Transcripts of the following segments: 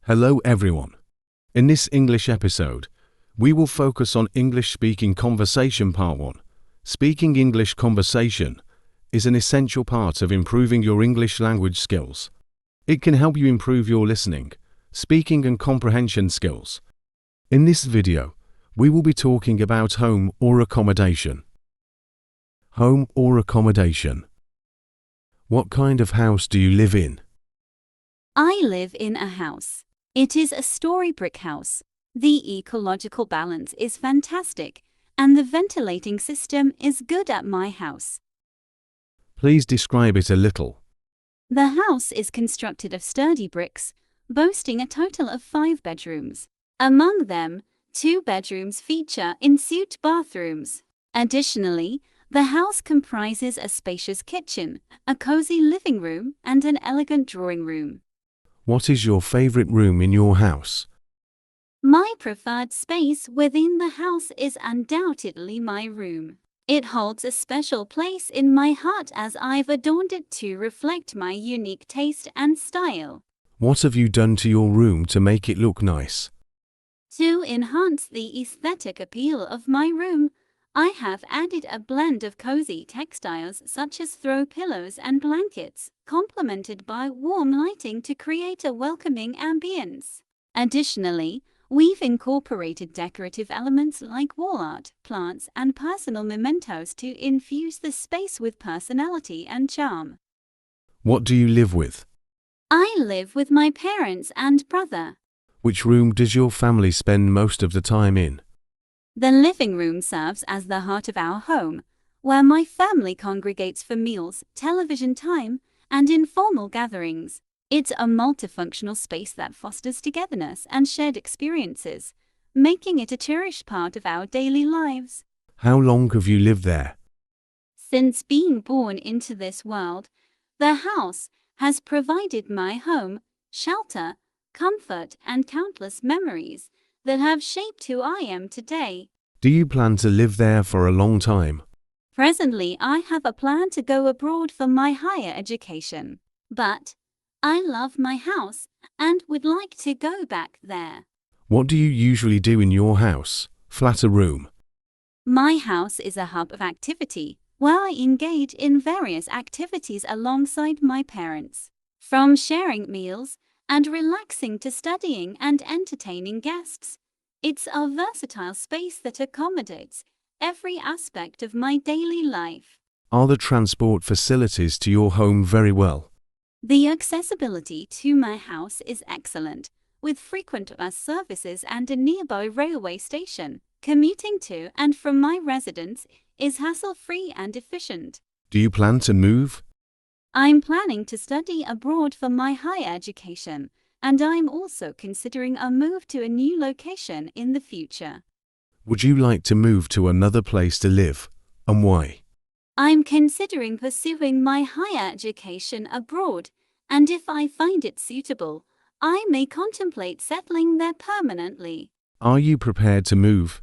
Hello everyone. In this English episode, we will focus on English speaking conversation part 1. Speaking English conversation is an essential part of improving your English language skills. It can help you improve your listening, speaking and comprehension skills. In this video, we will be talking about home or accommodation. Home or accommodation. What kind of house do you live in? I live in a house. It is a story brick house. The ecological balance is fantastic, and the ventilating system is good at my house. Please describe it a little. The house is constructed of sturdy bricks, boasting a total of 5 bedrooms. Among them, 2 bedrooms feature en-suite bathrooms. Additionally, the house comprises a spacious kitchen, a cozy living room, and an elegant drawing room. What is your favorite room in your house? My preferred space within the house is undoubtedly my room. It holds a special place in my heart as I've adorned it to reflect my unique taste and style. What have you done to your room to make it look nice? To enhance the aesthetic appeal of my room, I have added a blend of cozy textiles such as throw pillows and blankets, complemented by warm lighting to create a welcoming ambience. Additionally, we've incorporated decorative elements like wall art, plants, and personal mementos to infuse the space with personality and charm. What do you live with? I live with my parents and brother. Which room does your family spend most of the time in? The living room serves as the heart of our home, where my family congregates for meals, television time, and informal gatherings. It's a multifunctional space that fosters togetherness and shared experiences, making it a cherished part of our daily lives. How long have you lived there? Since being born into this world, the house has provided my home, shelter, comfort, and countless memories that have shaped who I am today. Do you plan to live there for a long time? Presently, I have a plan to go abroad for my higher education. But I love my house and would like to go back there. What do you usually do in your house, flat or room? My house is a hub of activity where I engage in various activities alongside my parents. From sharing meals and relaxing to studying and entertaining guests, it's a versatile space that accommodates every aspect of my daily life. Are the transport facilities to your home very well? The accessibility to my house is excellent, with frequent bus services and a nearby railway station. Commuting to and from my residence is hassle-free and efficient. Do you plan to move? I'm planning to study abroad for my higher education, and I'm also considering a move to a new location in the future. Would you like to move to another place to live, and why? I'm considering pursuing my higher education abroad, and if I find it suitable, I may contemplate settling there permanently. Are you prepared to move?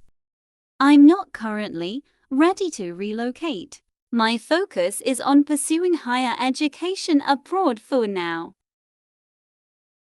I'm not currently ready to relocate. My focus is on pursuing higher education abroad for now.